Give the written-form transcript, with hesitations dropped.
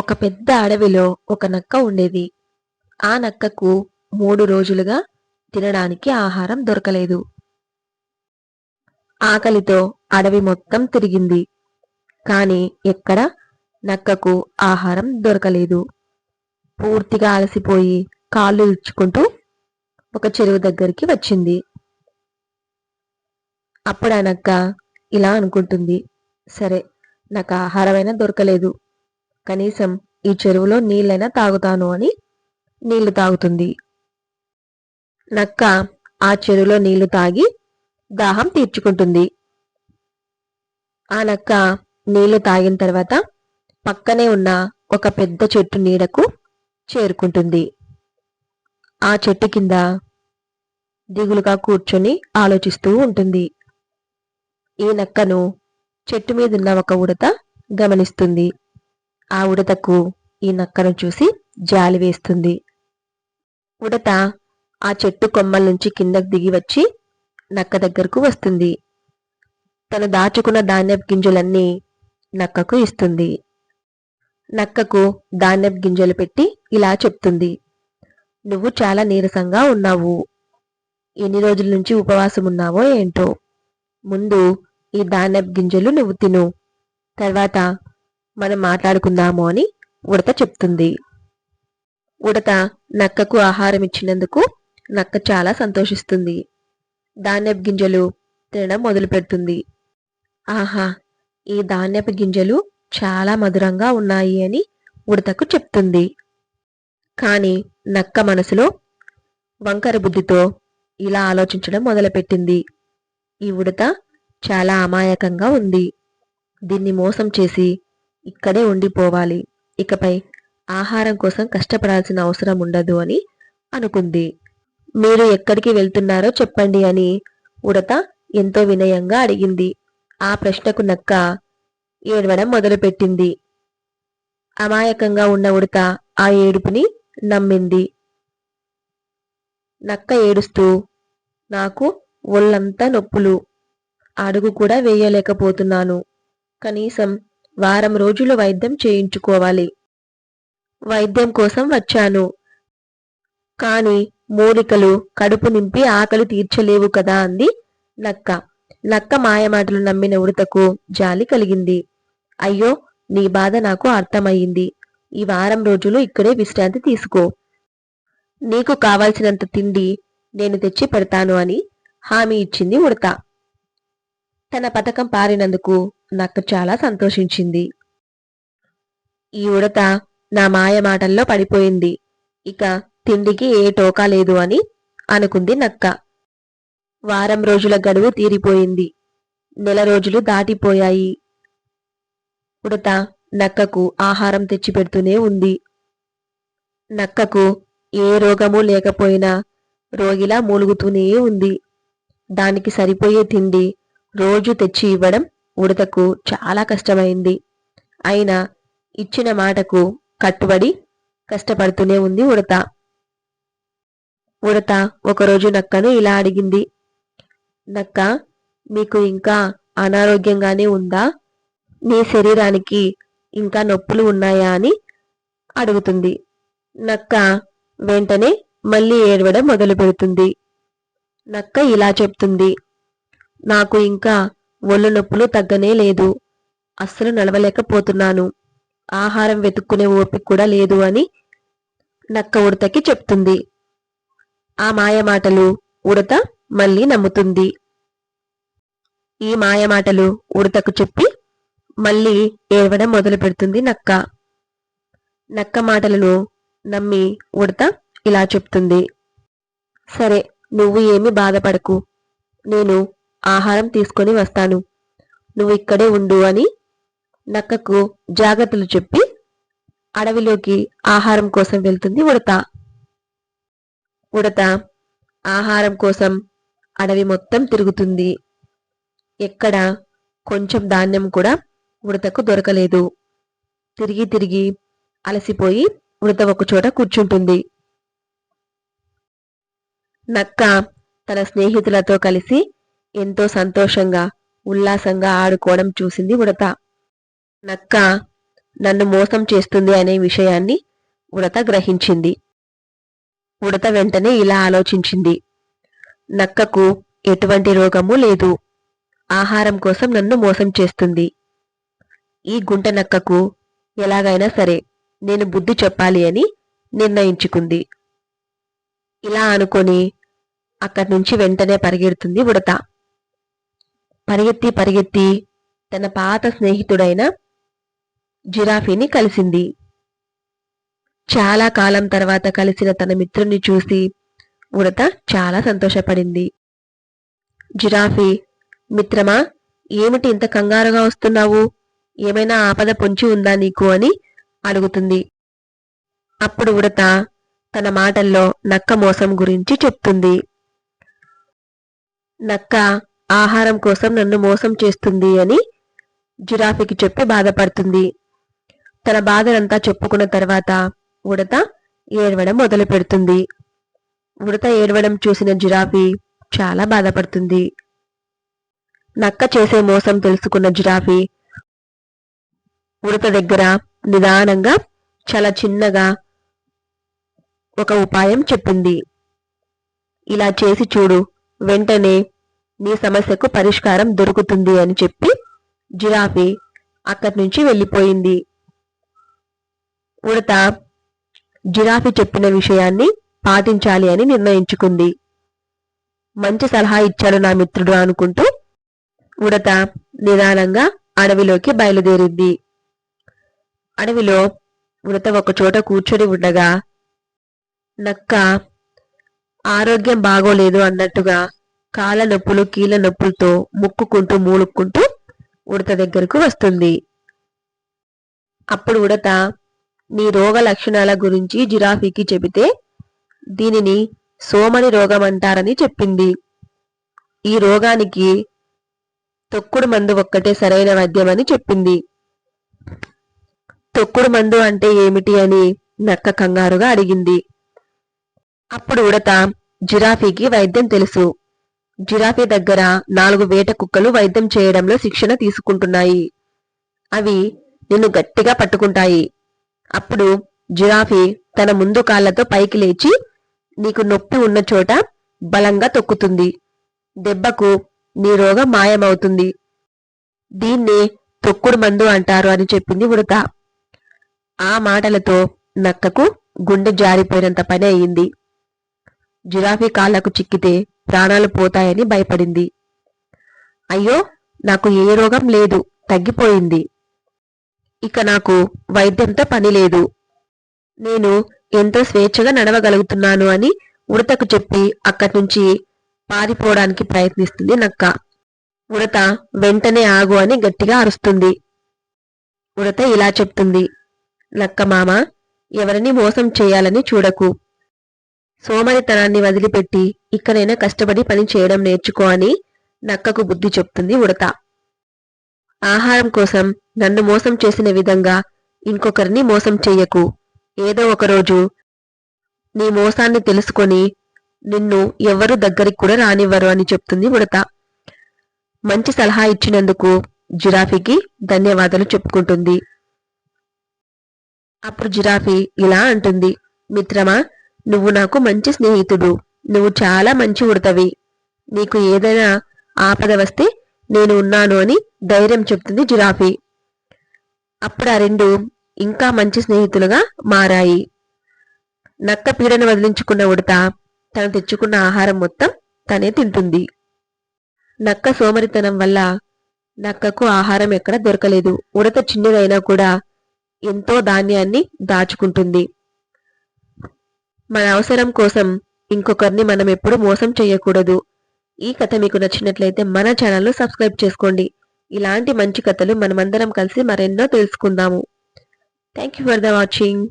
ఒక పెద్ద అడవిలో ఒక నక్క ఉండేది. ఆ నక్కకు 3 రోజులుగా తినడానికి ఆహారం దొరకలేదు. ఆకలితో అడవి మొత్తం తిరిగింది. కాని ఎక్కడ నక్కకు ఆహారం దొరకలేదు. పూర్తిగా అలసిపోయి కాళ్ళు ఇచ్చుకుంటూ ఒక చెరువు దగ్గరికి వచ్చింది. అప్పుడు ఆ నక్క ఇలా అనుకుంటుంది, సరే, నాకు ఆహారమైనా దొరకలేదు, కనీసం ఈ చెరువులో నీళ్ళైనా తాగుతాను అని నీళ్లు తాగుతుంది. నక్క ఆ చెరువులో నీళ్లు తాగి దాహం తీర్చుకుంటుంది. ఆ నక్క నీళ్లు తాగిన తర్వాత పక్కనే ఉన్న ఒక పెద్ద చెట్టు నీడకు చేరుకుంటుంది. ఆ చెట్టు కింద దిగులుగా కూర్చొని ఆలోచిస్తూ ఉంటుంది. ఈ నక్కను చెట్టు మీదున్న ఒక ఉడత గమనిస్తుంది. ఆ ఉడతకు ఈ నక్కను చూసి జాలి వేస్తుంది. ఉడత ఆ చెట్టు కొమ్మల నుంచి కిందకు దిగి వచ్చి నక్క దగ్గరకు వస్తుంది. తను దాచుకున్న ధాన్యపు గింజలన్నీ నక్కకు ఇస్తుంది. నక్కకు ధాన్యపు గింజలు పెట్టి ఇలా చెప్తుంది, నువ్వు చాలా నీరసంగా ఉన్నావు. ఎన్ని రోజుల నుంచి ఉపవాసం ఉన్నావో ఏంటో. ముందు ఈ ధాన్యపు గింజలు నువ్వు తిను, తర్వాత మనం మాట్లాడుకుందాము అని ఉడత చెప్తుంది. ఉడత నక్కకు ఆహారం ఇచ్చినందుకు నక్క చాలా సంతోషిస్తుంది. ధాన్యపు గింజలు తినడం మొదలు పెడుతుంది. ఆహా, ఈ ధాన్యపు గింజలు చాలా మధురంగా ఉన్నాయి అని ఉడతకు చెప్తుంది. కాని నక్క మనసులో వంకర బుద్ధితో ఇలా ఆలోచించడం మొదలుపెట్టింది, ఈ ఉడత చాలా అమాయకంగా ఉంది. దీన్ని మోసం చేసి ఇక్కడే ఉండిపోవాలి. ఇకపై ఆహారం కోసం కష్టపడాల్సిన అవసరం ఉండదు అని అనుకుంది. మీరు ఎక్కడికి వెళ్తున్నారో చెప్పండి అని ఉడత ఎంతో వినయంగా అడిగింది. ఆ ప్రశ్నకు నక్క ఏడవడం మొదలుపెట్టింది. అమాయకంగా ఉన్న ఉడత ఆ ఏడుపుని నమ్మింది. నక్క ఏడుస్తూ, నాకు ఒళ్ళంతా నొప్పులు, అడుగు కూడా వేయలేకపోతున్నాను. కనీసం వారం రోజులు వైద్యం చేయించుకోవాలి. వైద్యం కోసం వచ్చాను. కాని మూలికలు కడుపు నింపి ఆకలి తీర్చలేవు కదా అంది నక్క. నక్క మాయమాటలు నమ్మిన ఉడతకు జాలి కలిగింది. అయ్యో, నీ బాధ నాకు అర్థమయ్యింది. ఈ వారం రోజులు ఇక్కడే విశ్రాంతి తీసుకో. నీకు కావలసినంత తిండి నేను తెచ్చి పెడతాను అని హామీ ఇచ్చింది ఉడత. తన పథకం పారినందుకు నక్క చాలా సంతోషించింది. ఈ ఉడత నా మాయ మాటల్లో పడిపోయింది. ఇక తిండికి ఏ టోకా లేదు అని అనుకుంది నక్క. వారం రోజుల గడువు తీరిపోయింది. నెల రోజులు దాటిపోయాయి. ఉడత నక్కకు ఆహారం తెచ్చిపెడుతూనే ఉంది. నక్కకు ఏ రోగము లేకపోయినా రోగిలా మూలుగుతూనే ఉంది. దానికి సరిపోయే తిండి రోజు తెచ్చి ఇవ్వడం ఉడతకు చాలా కష్టమైంది. అయినా ఇచ్చిన మాటకు కట్టుబడి కష్టపడుతూనే ఉంది ఉడత. ఉడత ఒకరోజు నక్కను ఇలా అడిగింది, నక్క, మీకు ఇంకా అనారోగ్యంగానే ఉందా? నీ శరీరానికి ఇంకా నొప్పులు ఉన్నాయా అని అడుగుతుంది. నక్క వెంటనే మళ్ళీ ఏడవడం మొదలు పెడుతుంది. నక్క ఇలా చెప్తుంది, నాకు ఇంకా ఒళ్ళు నొప్పులు తగ్గనే లేదు. అస్సలు నడవలేకపోతున్నాను. ఆహారం వెతుక్కునే ఓపిక కూడా లేదు అని నక్క ఉడతకి చెప్తుంది. ఆ మాయమాటలు ఉడత మళ్ళీ నమ్ముతుంది. ఈ మాయమాటలు ఉడతకు చెప్పి మళ్ళీ ఏడవడం మొదలు పెడుతుంది నక్క. నక్క మాటలను నమ్మి ఉడత ఇలా చెప్తుంది, సరే, నువ్వు ఏమి బాధపడకు, నేను ఆహారం తీసుకొని వస్తాను, నువ్వు ఇక్కడే ఉండు అని నక్కకు జాగ్రత్తలు చెప్పి అడవిలోకి ఆహారం కోసం వెళ్తుంది ఉడత. ఉడత ఆహారం కోసం అడవి మొత్తం తిరుగుతుంది. ఎక్కడ కొంచెం ధాన్యం కూడా ఉడతకు దొరకలేదు. తిరిగి తిరిగి అలసిపోయి ఉడత ఒకచోట కూర్చుంటుంది. నక్క తన స్నేహితులతో కలిసి ఎంతో సంతోషంగా ఉల్లాసంగా ఆడుకోవడం చూసింది ఉడత. నక్క నన్ను మోసం చేస్తుంది అనే విషయాన్ని ఉడత గ్రహించింది. ఉడత వెంటనే ఇలా ఆలోచించింది, నక్కకు ఎటువంటి రోగము లేదు, ఆహారం కోసం నన్ను మోసం చేస్తుంది. ఈ గుంట నక్కకు ఎలాగైనా సరే నేను బుద్ధి చెప్పాలి అని నిర్ణయించుకుంది. ఇలా అనుకొని అక్కడి నుంచి వెంటనే పరిగెడుతుంది ఉడత. పరిగెత్తి పరిగెత్తి తన పాత స్నేహితుడైన జిరాఫీని కలిసింది. చాలా కాలం తర్వాత కలిసిన తన మిత్రుణ్ణి చూసి ఉడత చాలా సంతోషపడింది. జిరాఫీ, మిత్రమా, ఏమిటి ఇంత కంగారుగా వస్తున్నావు? ఏమైనా ఆపద పొంచి ఉందా నీకు అని అడుగుతుంది. అప్పుడు ఉడత తన మాటల్లో నక్క మోసం గురించి చెప్తుంది. నక్క ఆహారం కోసం నన్ను మోసం చేస్తుంది అని జిరాఫీకి చెప్పి బాధపడుతుంది. తన బాధనంతా చెప్పుకున్న తర్వాత ఉడత ఏడవడం మొదలు పెడుతుంది. ఉడత ఏడవడం చూసిన జిరాఫీ చాలా బాధపడుతుంది. నక్క చేసే మోసం తెలుసుకున్న జిరాఫీ ఉడత దగ్గర నిదానంగా చాలా చిన్నగా ఒక ఉపాయం చెప్పింది. ఇలా చేసి చూడు, వెంటనే నీ సమస్యకు పరిష్కారం దొరుకుతుంది అని చెప్పి జిరాఫీ అక్కడి నుంచి వెళ్ళిపోయింది. ఉడత జిరాఫీ చెప్పిన విషయాన్ని పాటించాలి అని నిర్ణయించుకుంది. మంచి సలహా ఇచ్చాడు నా మిత్రుడు అనుకుంటూ ఉడత నిదానంగా అడవిలోకి బయలుదేరింది. అడవిలో ఉడత ఒక చోట కూర్చొని ఉండగా నక్క ఆరోగ్యం బాగోలేదు అన్నట్టుగా కాళ్ళ నొప్పులు కీళ్ళ నొప్పులతో ముక్కుకుంటూ మూలుక్కుంటూ ఉడత దగ్గరకు వస్తుంది. అప్పుడు ఉడత నీ రోగ లక్షణాల గురించి జిరాఫీకి చెబితే దీనిని సోమని రోగం అంటారని చెప్పింది. ఈ రోగానికి తొక్కుడు మందు ఒక్కటే సరైన వైద్యమని చెప్పింది. తొక్కుడు మందు అంటే ఏమిటి అని నక్క కంగారుగా అడిగింది. అప్పుడు ఉడత జిరాఫీకి వైద్యం తెలుసు. జిరాఫీ దగ్గర 4 వేట కుక్కలు వైద్యం చేయడంలో శిక్షణ తీసుకుంటున్నాయి. అవి నిన్ను గట్టిగా పట్టుకుంటాయి. అప్పుడు జిరాఫీ తన ముందు కాళ్లతో పైకి లేచి నీకు నొప్పి ఉన్న చోట బలంగా తొక్కుతుంది. దెబ్బకు నీ రోగం మాయమవుతుంది. దీన్నే తొక్కుడు మందు అంటారు అని చెప్పింది ఉడత. ఆ మాటలతో నక్కకు గుండె జారిపోయినంత పని అయింది. జిరాఫీ కాళ్లకు చిక్కితే ప్రాణాలు పోతాయని భయపడింది. అయ్యో, నాకు ఏ రోగం లేదు, తగ్గిపోయింది. ఇక నాకు వైద్యంతో పని లేదు. నేను ఎంతో స్వేచ్ఛగా నడవగలుగుతున్నాను అని ఉడతకు చెప్పి అక్కడి నుంచి పారిపోవడానికి ప్రయత్నిస్తుంది నక్క. ఉడత వెంటనే ఆగు అని గట్టిగా అరుస్తుంది. ఉడత ఇలా చెప్తుంది, నక్క మామ, ఎవరిని మోసం చేయాలని చూడకు. సోమరితనాన్ని వదిలిపెట్టి ఇక్కడైనా కష్టపడి పని చేయడం నేర్చుకో అని నక్కకు బుద్ధి చెప్తుంది ఉడత. ఆహారం కోసం నన్ను మోసం చేసిన విధంగా ఇంకొకరిని మోసం చెయ్యకు. ఏదో ఒకరోజు నీ మోసాన్ని తెలుసుకొని నిన్ను ఎవ్వరూ దగ్గరికి కూడా రానివ్వరు అని చెప్తుంది ఉడత. మంచి సలహా ఇచ్చినందుకు జిరాఫీకి ధన్యవాదాలు చెప్పుకుంటుంది. అప్పుడు జిరాఫీ ఇలా అంటుంది, మిత్రమా, నువ్వు నాకు మంచి స్నేహితుడు. నువ్వు చాలా మంచి ఉడతవి. నీకు ఏదైనా ఆపద వస్తే నేను ఉన్నాను అని ధైర్యం చెప్తుంది జిరాఫీ. అప్పుడు ఆ రెండు ఇంకా మంచి స్నేహితులుగా మారాయి. నక్క పీడను వదిలించుకున్న ఉడత తను తెచ్చుకున్న ఆహారం మొత్తం తనే తింటుంది. నక్క సోమరితనం వల్ల నక్కకు ఆహారం ఎక్కడ దొరకలేదు. ఉడత చిన్నదైనా కూడా ఎంతో ధాన్యాన్ని దాచుకుంటుంది. మన అవసరం కోసం ఇంకొకరిని మనం ఎప్పుడు మోసం చేయకూడదు. ఈ కథ మీకు నచ్చినట్లయితే మన ఛానల్ను సబ్స్క్రైబ్ చేసుకోండి. ఇలాంటి మంచి కథలు మనమందరం కలిసి మరెన్నో తెలుసుకుందాము. Thank you for the watching.